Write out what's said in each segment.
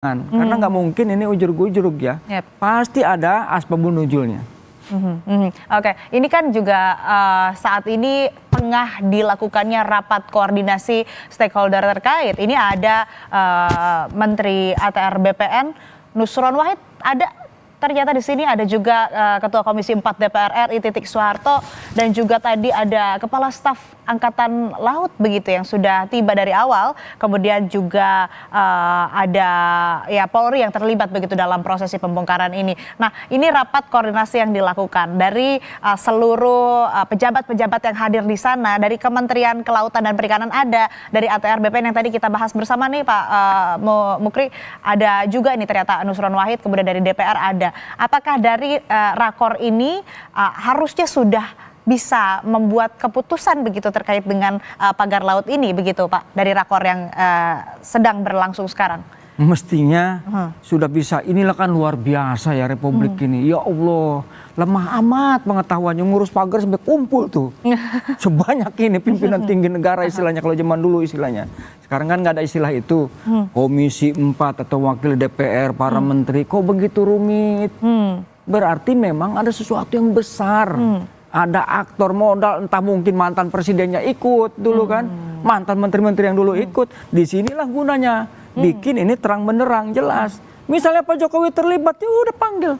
Karena nggak mungkin ini ujug-ujug ya. Pasti ada asbabun nuzulnya. Oke, ini kan juga saat ini tengah dilakukannya rapat koordinasi stakeholder terkait. Ini ada Menteri ATR BPN Nusron Wahid, ada ternyata di sini ada juga Ketua Komisi 4 DPR RI Titik Soeharto, dan juga tadi ada Kepala Staf Angkatan Laut begitu yang sudah tiba dari awal. Kemudian juga ada ya Polri yang terlibat begitu dalam prosesi pembongkaran ini. Nah, ini rapat koordinasi yang dilakukan dari seluruh pejabat-pejabat yang hadir di sana, dari Kementerian Kelautan dan Perikanan ada, dari ATR BPN yang tadi kita bahas bersama nih Pak Mukri, ada juga ini ternyata Nusron Wahid, kemudian dari DPR ada. Apakah dari rakor ini harusnya sudah bisa membuat keputusan begitu terkait dengan pagar laut ini begitu Pak, dari rakor yang sedang berlangsung sekarang? Mestinya sudah bisa. Inilah kan luar biasa ya Republik ini. Ya Allah, lemah amat pengetahuannya, ngurus pagar sampai kumpul tuh. Sebanyak ini pimpinan tinggi negara istilahnya, kalau zaman dulu istilahnya. Sekarang kan nggak ada istilah itu. Komisi 4 atau wakil DPR, para menteri, kok begitu rumit? Berarti memang ada sesuatu yang besar. Ada aktor modal, entah mungkin mantan presidennya ikut dulu kan. Mantan menteri-menteri yang dulu ikut. Disinilah gunanya. Bikin ini terang benderang, jelas. Misalnya Pak Jokowi terlibat, ya udah panggil.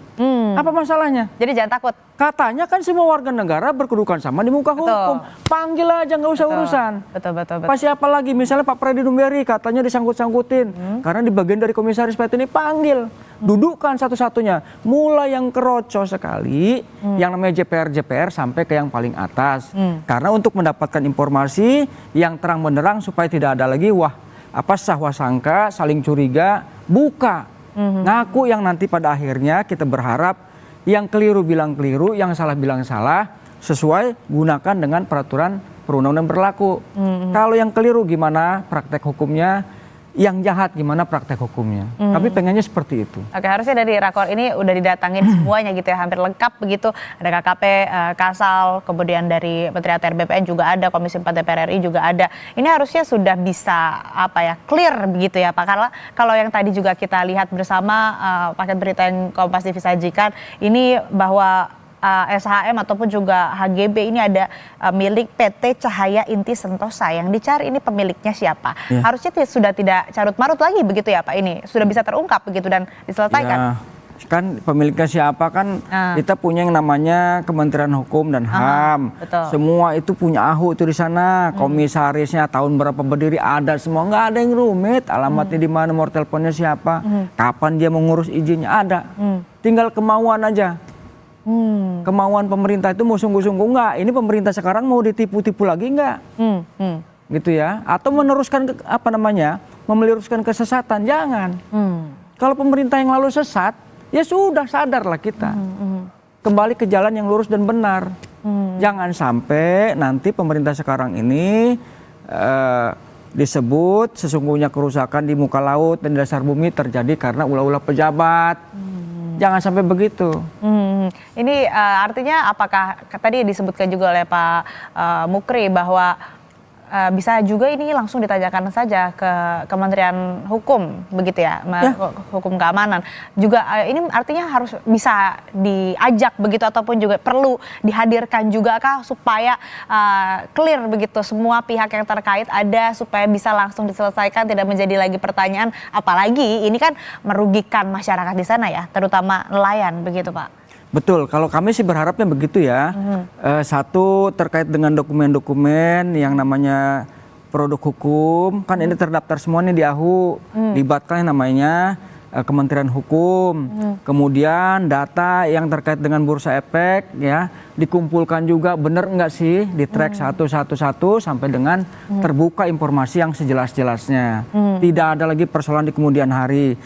Apa masalahnya? Jadi jangan takut. Katanya kan semua warga negara berkedudukan sama di muka hukum. Panggil aja, nggak usah urusan. Betul. Pak siapa lagi? Misalnya Pak Freddy Numberi katanya disangkut-sangkutin. Karena di bagian dari komisaris PT ini, panggil. Dudukkan satu-satunya. Mulai yang keroco sekali, yang namanya JPR sampai ke yang paling atas. Karena untuk mendapatkan informasi yang terang benderang supaya tidak ada lagi sahwa sangka, saling curiga, buka. Ngaku yang nanti pada akhirnya kita berharap yang keliru bilang keliru, yang salah bilang salah, sesuai gunakan dengan peraturan perundang-undangan berlaku. Kalau yang keliru gimana praktek hukumnya, yang jahat gimana praktek hukumnya. Tapi pengennya seperti itu. Oke, harusnya dari rakor ini udah didatangin semuanya gitu ya, hampir lengkap begitu. Ada KKP, Kasal, kemudian dari Menteri ATR BPN juga ada, Komisi 4 DPR RI juga ada. Ini harusnya sudah bisa clear begitu ya Pak. Karena kalau yang tadi juga kita lihat bersama paket berita yang Kompas TV sajikan, ini bahwa SHM ataupun juga HGB ini ada milik PT Cahaya Inti Sentosa, yang dicari ini pemiliknya siapa. Harusnya sudah tidak carut marut lagi begitu ya Pak, ini sudah bisa terungkap begitu dan diselesaikan. Kan pemiliknya siapa kan kita punya yang namanya Kementerian Hukum dan HAM. Semua itu punya AHU itu di sana, komisarisnya tahun berapa berdiri ada semua, nggak ada yang rumit. Alamatnya di mana, nomor teleponnya siapa, kapan dia mengurus izinnya ada. Tinggal kemauan aja. Kemauan pemerintah itu mau sungguh-sungguh enggak, ini pemerintah sekarang mau ditipu-tipu lagi enggak, gitu ya, atau meneruskan meluruskan kesesatan, jangan. Kalau pemerintah yang lalu sesat, ya sudah sadarlah kita, kembali ke jalan yang lurus dan benar. Jangan sampai nanti pemerintah sekarang ini disebut sesungguhnya kerusakan di muka laut dan di dasar bumi terjadi karena ulah-ulah pejabat. Jangan sampai begitu. Ini artinya apakah tadi disebutkan juga oleh Pak Mukri bahwa bisa juga ini langsung ditanyakan saja ke Kementerian Hukum begitu ya, Hukum Keamanan juga, ini artinya harus bisa diajak begitu ataupun juga perlu dihadirkan juga kah supaya clear begitu semua pihak yang terkait ada, supaya bisa langsung diselesaikan, tidak menjadi lagi pertanyaan, apalagi ini kan merugikan masyarakat di sana ya, terutama nelayan begitu Pak. Betul, kalau kami sih berharapnya begitu ya. Satu, terkait dengan dokumen-dokumen yang namanya produk hukum, kan ini terdaftar semua nih di AHU, libatkan yang namanya Kementerian Hukum. Kemudian data yang terkait dengan bursa efek ya, dikumpulkan juga, benar enggak sih, di track satu sampai dengan terbuka informasi yang sejelas-jelasnya. Tidak ada lagi persoalan di kemudian hari.